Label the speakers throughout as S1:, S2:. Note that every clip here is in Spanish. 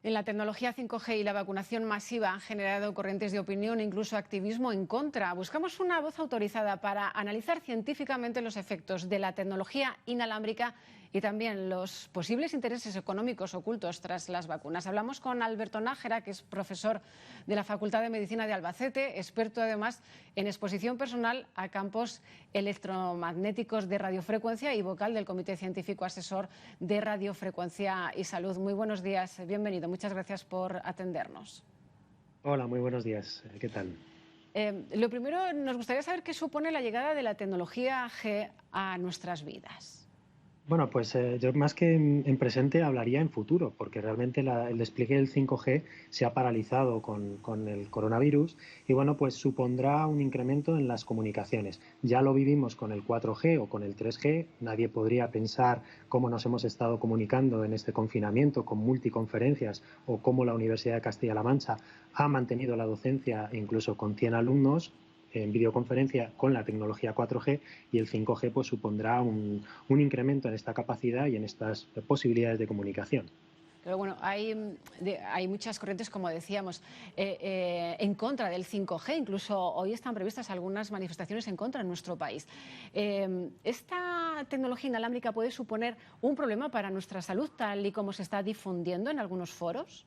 S1: En la tecnología 5G y la vacunación masiva han generado corrientes de opinión e incluso activismo en contra. Buscamos una voz autorizada para analizar científicamente los efectos de la tecnología inalámbrica y también los posibles intereses económicos ocultos tras las vacunas. Hablamos con Alberto Nájera, que es profesor de la Facultad de Medicina de Albacete, experto además en exposición personal a campos electromagnéticos de radiofrecuencia y vocal del Comité Científico Asesor de Radiofrecuencia y Salud. Muy buenos días, bienvenido. Muchas gracias por atendernos.
S2: Hola, muy buenos días. ¿Qué tal?
S1: Lo primero, nos gustaría saber qué supone la llegada de la tecnología G a nuestras vidas.
S2: Bueno, pues yo más que en presente hablaría en futuro, porque realmente el despliegue del 5G se ha paralizado con el coronavirus y bueno, pues supondrá un incremento en las comunicaciones. Ya lo vivimos con el 4G o con el 3G, nadie podría pensar cómo nos hemos estado comunicando en este confinamiento con multiconferencias o cómo la Universidad de Castilla-La Mancha ha mantenido la docencia incluso con 100 alumnos en videoconferencia con la tecnología 4G, y el 5G pues supondrá un incremento en esta capacidad y en estas posibilidades de comunicación.
S1: Pero bueno, hay muchas corrientes, como decíamos, en contra del 5G. Incluso hoy están previstas algunas manifestaciones en contra en nuestro país. ¿Esta tecnología inalámbrica puede suponer un problema para nuestra salud, tal y como se está difundiendo en algunos foros?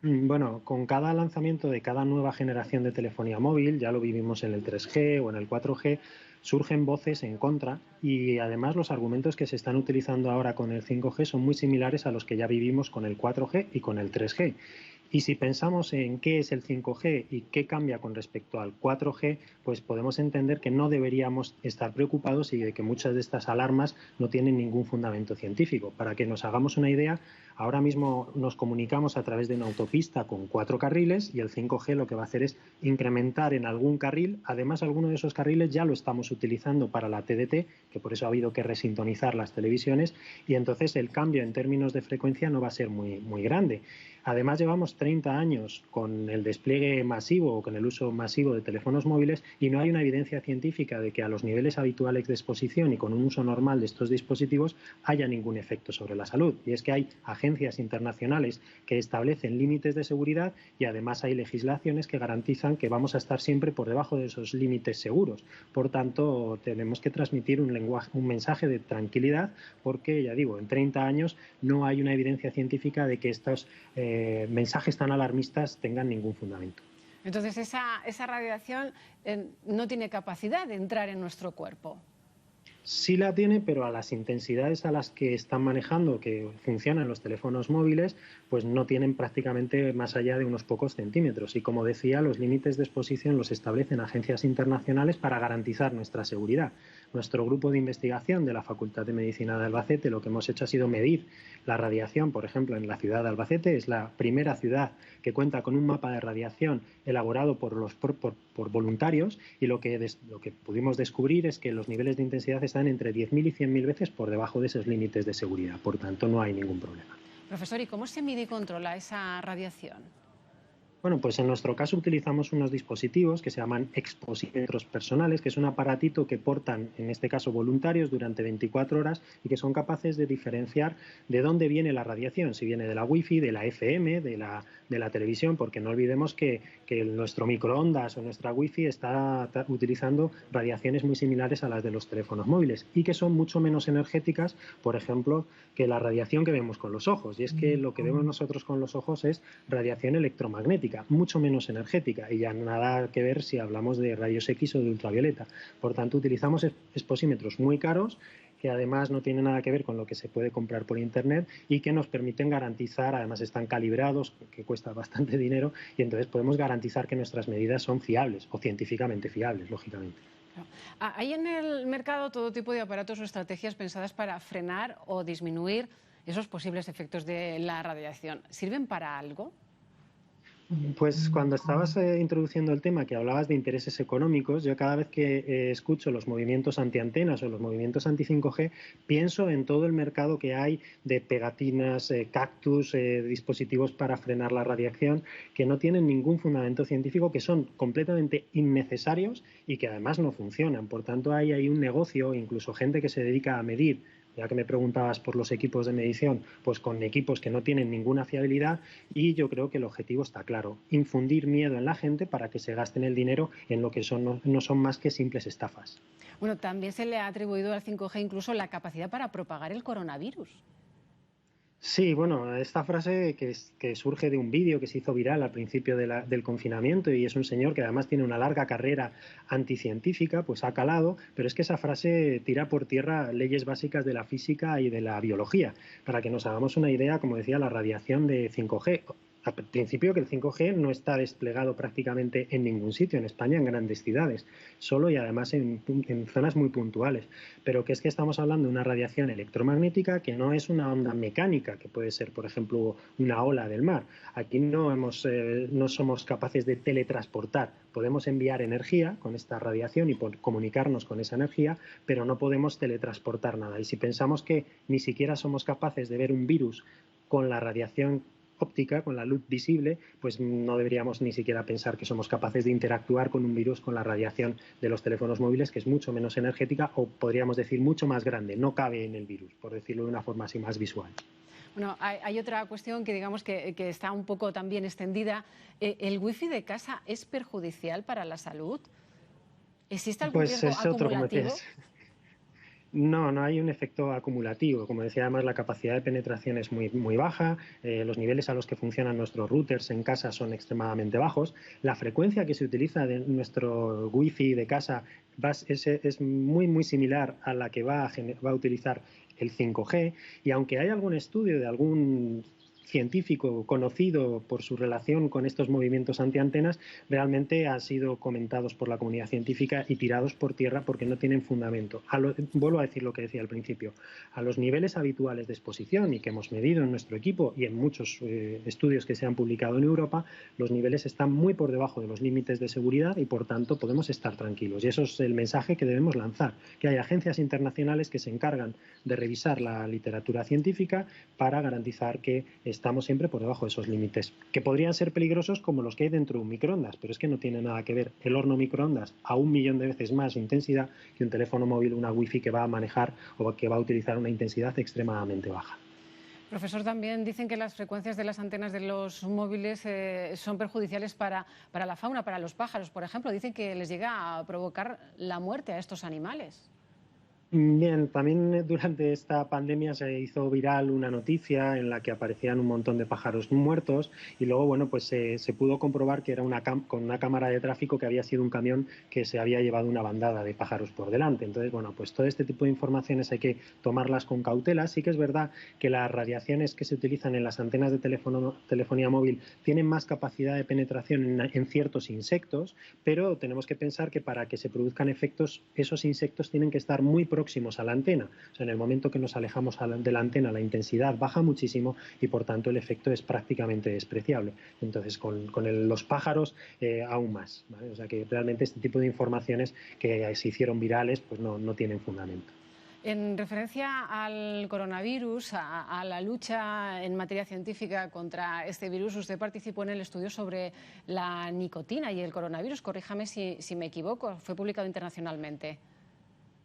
S2: Bueno, con cada lanzamiento de cada nueva generación de telefonía móvil, ya lo vivimos en el 3G o en el 4G, surgen voces en contra y además los argumentos que se están utilizando ahora con el 5G son muy similares a los que ya vivimos con el 4G y con el 3G. Y si pensamos en qué es el 5G y qué cambia con respecto al 4G, pues podemos entender que no deberíamos estar preocupados y de que muchas de estas alarmas no tienen ningún fundamento científico. Para que nos hagamos una idea, ahora mismo nos comunicamos a través de una autopista con 4 carriles y el 5G lo que va a hacer es incrementar en algún carril. Además, alguno de esos carriles ya lo estamos utilizando para la TDT, que por eso ha habido que resintonizar las televisiones, y entonces el cambio en términos de frecuencia no va a ser muy grande. Además, llevamos 30 años con el despliegue masivo o con el uso masivo de teléfonos móviles y no hay una evidencia científica de que a los niveles habituales de exposición y con un uso normal de estos dispositivos haya ningún efecto sobre la salud. Y es que hay agencias internacionales que establecen límites de seguridad y además hay legislaciones que garantizan que vamos a estar siempre por debajo de esos límites seguros. Por tanto, tenemos que transmitir un mensaje de tranquilidad porque, ya digo, en 30 años no hay una evidencia científica de que estos mensajes tan alarmistas tengan ningún fundamento.
S1: Entonces, esa radiación no tiene capacidad de entrar en nuestro cuerpo.
S2: Sí la tiene, pero a las intensidades a las que están manejando, que funcionan los teléfonos móviles, pues no tienen prácticamente más allá de unos pocos centímetros. Y como decía, los límites de exposición los establecen agencias internacionales para garantizar nuestra seguridad. Nuestro grupo de investigación de la Facultad de Medicina de Albacete lo que hemos hecho ha sido medir la radiación, por ejemplo, en la ciudad de Albacete. Es la primera ciudad que cuenta con un mapa de radiación elaborado por voluntarios y lo que pudimos descubrir es que los niveles de intensidad están entre 10.000 y 100.000 veces por debajo de esos límites de seguridad. Por tanto, no hay ningún problema.
S1: Profesor, ¿y cómo se mide y controla esa radiación?
S2: Bueno, pues en nuestro caso utilizamos unos dispositivos que se llaman exposímetros personales, que es un aparatito que portan, en este caso, voluntarios durante 24 horas y que son capaces de diferenciar de dónde viene la radiación, si viene de la wifi, de la FM, de la televisión, porque no olvidemos que nuestro microondas o nuestra wifi está utilizando radiaciones muy similares a las de los teléfonos móviles y que son mucho menos energéticas, por ejemplo, que la radiación que vemos con los ojos. Y es que lo que vemos nosotros con los ojos es radiación electromagnética, mucho menos energética, y ya nada que ver si hablamos de rayos X o de ultravioleta. Por tanto, utilizamos exposímetros muy caros que además no tienen nada que ver con lo que se puede comprar por internet y que nos permiten garantizar, además están calibrados, que cuesta bastante dinero, y entonces podemos garantizar que nuestras medidas son fiables o científicamente fiables, lógicamente.
S1: Hay en el mercado todo tipo de aparatos o estrategias pensadas para frenar o disminuir esos posibles efectos de la radiación. ¿Sirven para algo?
S2: Pues cuando estabas introduciendo el tema, que hablabas de intereses económicos, yo cada vez que escucho los movimientos antiantenas o los movimientos anti-5G, pienso en todo el mercado que hay de pegatinas, cactus, dispositivos para frenar la radiación, que no tienen ningún fundamento científico, que son completamente innecesarios y que además no funcionan. Por tanto, hay un negocio, incluso gente que se dedica a medir Ya que me preguntabas por los equipos de medición, pues con equipos que no tienen ninguna fiabilidad, y yo creo que el objetivo está claro: infundir miedo en la gente para que se gasten el dinero en lo que no son más que simples estafas.
S1: Bueno, también se le ha atribuido al 5G incluso la capacidad para propagar el coronavirus.
S2: Sí, bueno, esta frase que surge de un vídeo que se hizo viral al principio del confinamiento, y es un señor que además tiene una larga carrera anticientífica, pues ha calado, pero es que esa frase tira por tierra leyes básicas de la física y de la biología. Para que nos hagamos una idea, como decía, la radiación de 5G. Al principio, que el 5G no está desplegado prácticamente en ningún sitio en España, en grandes ciudades, solo y además en zonas muy puntuales. Pero que es que estamos hablando de una radiación electromagnética que no es una onda mecánica, que puede ser, por ejemplo, una ola del mar. Aquí no somos capaces de teletransportar. Podemos enviar energía con esta radiación y comunicarnos con esa energía, pero no podemos teletransportar nada. Y si pensamos que ni siquiera somos capaces de ver un virus con la radiación óptica, con la luz visible, pues no deberíamos ni siquiera pensar que somos capaces de interactuar con un virus con la radiación de los teléfonos móviles, que es mucho menos energética, o podríamos decir mucho más grande, no cabe en el virus, por decirlo de una forma así más visual.
S1: Bueno, hay otra cuestión que digamos que está un poco también extendida. ¿El wifi de casa es perjudicial para la salud? ¿Existe algún
S2: Pues
S1: riesgo
S2: es otro, como
S1: acumulativo?
S2: decías. No, no hay un efecto acumulativo. Como decía, además la capacidad de penetración es muy baja, los niveles a los que funcionan nuestros routers en casa son extremadamente bajos, la frecuencia que se utiliza de nuestro wifi de casa es muy similar a la que va a utilizar el 5G, y aunque hay algún estudio de algún científico conocido por su relación con estos movimientos antiantenas, realmente han sido comentados por la comunidad científica y tirados por tierra porque no tienen fundamento. Vuelvo a decir lo que decía al principio: a los niveles habituales de exposición y que hemos medido en nuestro equipo y en muchos estudios que se han publicado en Europa, los niveles están muy por debajo de los límites de seguridad y por tanto podemos estar tranquilos. Y eso es el mensaje que debemos lanzar: que hay agencias internacionales que se encargan de revisar la literatura científica para garantizar que estamos siempre por debajo de esos límites, que podrían ser peligrosos como los que hay dentro de un microondas, pero es que no tiene nada que ver el horno microondas a 1.000.000 de veces más intensidad que un teléfono móvil, una wifi que va a manejar o que va a utilizar una intensidad extremadamente baja.
S1: Profesor, también dicen que las frecuencias de las antenas de los móviles son perjudiciales para la fauna, para los pájaros, por ejemplo. Dicen que les llega a provocar la muerte a estos animales.
S2: Bien, también durante esta pandemia se hizo viral una noticia en la que aparecían un montón de pájaros muertos, y luego, bueno, pues se pudo comprobar que era con una cámara de tráfico, que había sido un camión que se había llevado una bandada de pájaros por delante. Entonces, bueno, pues todo este tipo de informaciones hay que tomarlas con cautela. Sí que es verdad que las radiaciones que se utilizan en las antenas de telefonía móvil tienen más capacidad de penetración en ciertos insectos, pero tenemos que pensar que para que se produzcan efectos, esos insectos tienen que estar muy próximos a la antena. O sea, en el momento que nos alejamos de la antena, la intensidad baja muchísimo y por tanto el efecto es prácticamente despreciable. Entonces, con los pájaros aún más, ¿vale? O sea, que realmente este tipo de informaciones que se hicieron virales pues no tienen fundamento.
S1: En referencia al coronavirus, a la lucha en materia científica contra este virus, usted participó en el estudio sobre la nicotina y el coronavirus. Corríjame si me equivoco, fue publicado internacionalmente.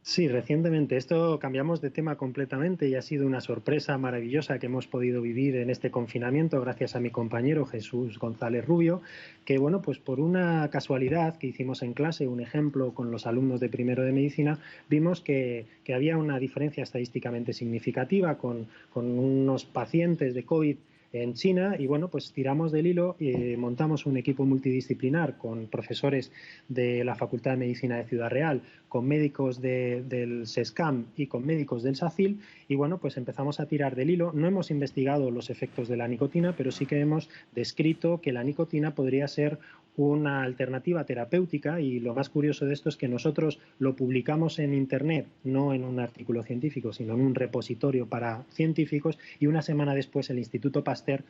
S2: Sí, recientemente. Esto cambiamos de tema completamente y ha sido una sorpresa maravillosa que hemos podido vivir en este confinamiento gracias a mi compañero Jesús González Rubio, que, bueno, pues por una casualidad que hicimos en clase, un ejemplo con los alumnos de primero de medicina, vimos que había una diferencia estadísticamente significativa con unos pacientes de COVID en China, y bueno, pues tiramos del hilo y montamos un equipo multidisciplinar con profesores de la Facultad de Medicina de Ciudad Real, con médicos del SESCAM y con médicos del SACIL, y bueno, pues empezamos a tirar del hilo. No hemos investigado los efectos de la nicotina, pero sí que hemos descrito que la nicotina podría ser una alternativa terapéutica, y lo más curioso de esto es que nosotros lo publicamos en Internet, no en un artículo científico, sino en un repositorio para científicos, y una semana después el Instituto Pasteur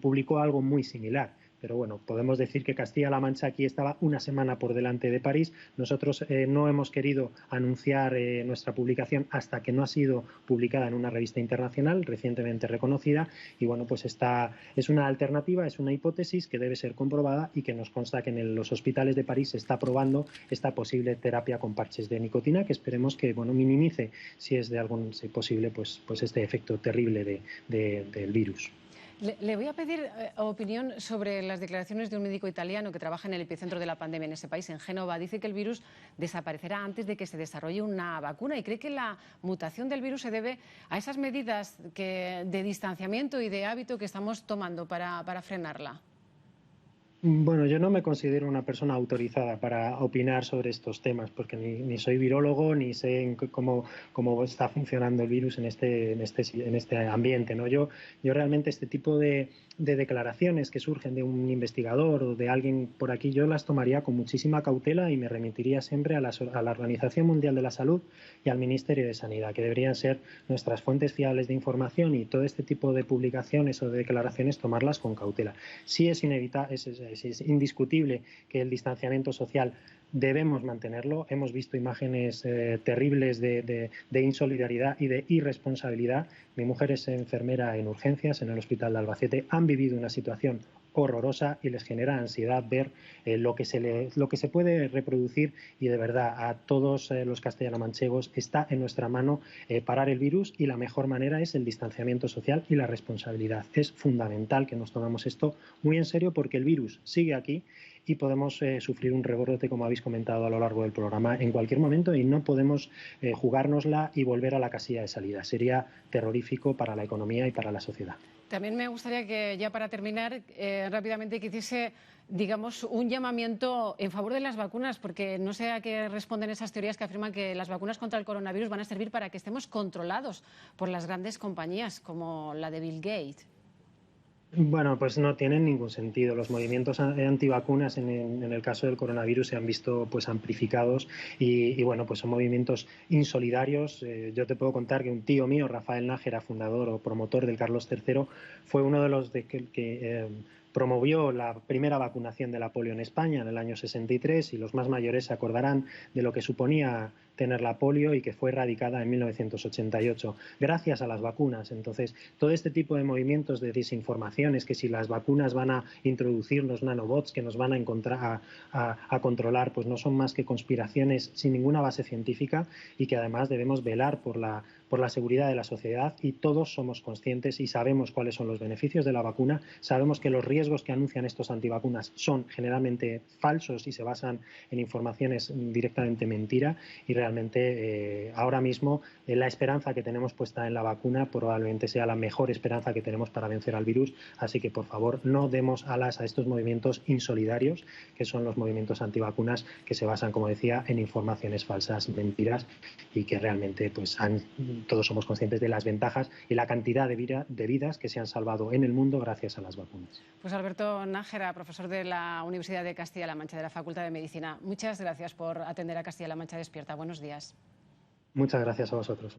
S2: publicó algo muy similar. pero bueno, podemos decir que Castilla-La Mancha aquí estaba una semana por delante de París. Nosotros no hemos querido anunciar nuestra publicación hasta que no ha sido publicada en una revista internacional recientemente reconocida, y bueno, pues esta es una alternativa, es una hipótesis que debe ser comprobada y que nos consta que en los hospitales de París se está probando esta posible terapia con parches de nicotina, que esperemos que minimice, si es de algún posible, pues este efecto terrible del virus.
S1: Le voy a pedir opinión sobre las declaraciones de un médico italiano que trabaja en el epicentro de la pandemia en ese país, en Génova. Dice que el virus desaparecerá antes de que se desarrolle una vacuna y cree que la mutación del virus se debe a esas medidas de distanciamiento y de hábito que estamos tomando para frenarla.
S2: Bueno, yo no me considero una persona autorizada para opinar sobre estos temas, porque ni soy virólogo, ni sé cómo está funcionando el virus en este ambiente, ¿no? Yo realmente este tipo de declaraciones que surgen de un investigador o de alguien por aquí, yo las tomaría con muchísima cautela y me remitiría siempre a la Organización Mundial de la Salud y al Ministerio de Sanidad, que deberían ser nuestras fuentes fiables de información, y todo este tipo de publicaciones o de declaraciones tomarlas con cautela. Sí es indiscutible que el distanciamiento social debemos mantenerlo. Hemos visto imágenes terribles de insolidaridad y de irresponsabilidad. Mi mujer es enfermera en urgencias en el Hospital de Albacete. Han vivido una situación horrorosa y les genera ansiedad ver lo que se puede reproducir, y de verdad a todos los castellanomanchegos está en nuestra mano parar el virus, y la mejor manera es el distanciamiento social y la responsabilidad. Es fundamental que nos tomemos esto muy en serio, porque el virus sigue aquí y podemos sufrir un rebrote, como habéis comentado a lo largo del programa, en cualquier momento, y no podemos jugárnosla y volver a la casilla de salida. Sería terrorífico para la economía y para la sociedad.
S1: También me gustaría que, ya para terminar, rápidamente que hiciese, digamos, un llamamiento en favor de las vacunas, porque no sé a qué responden esas teorías que afirman que las vacunas contra el coronavirus van a servir para que estemos controlados por las grandes compañías como la de Bill Gates.
S2: Bueno, pues no tienen ningún sentido. Los movimientos antivacunas en el caso del coronavirus se han visto pues amplificados y bueno, pues son movimientos insolidarios. Yo te puedo contar que un tío mío, Rafael Nájera, fundador o promotor del Carlos III, fue uno de los que promovió la primera vacunación de la polio en España en el año 63, y los más mayores se acordarán de lo que suponía tener la polio y que fue erradicada en 1988 gracias a las vacunas. Entonces, todo este tipo de movimientos de desinformaciones, que si las vacunas van a introducir los nanobots que nos van a controlar, pues no son más que conspiraciones sin ninguna base científica, y que además debemos velar por la seguridad de la sociedad, y todos somos conscientes y sabemos cuáles son los beneficios de la vacuna. Sabemos que los riesgos que anuncian estos antivacunas son generalmente falsos y se basan en informaciones directamente mentira, y realmente ahora mismo la esperanza que tenemos puesta en la vacuna probablemente sea la mejor esperanza que tenemos para vencer al virus. Así que, por favor, no demos alas a estos movimientos insolidarios, que son los movimientos antivacunas, que se basan, como decía, en informaciones falsas, mentiras, y que realmente pues todos somos conscientes de las ventajas y la cantidad de vidas que se han salvado en el mundo gracias a las vacunas.
S1: Pues Alberto Nájera, profesor de la Universidad de Castilla-La Mancha, de la Facultad de Medicina, muchas gracias por atender a Castilla-La Mancha Despierta. Buenos días.
S2: Muchas gracias a vosotros.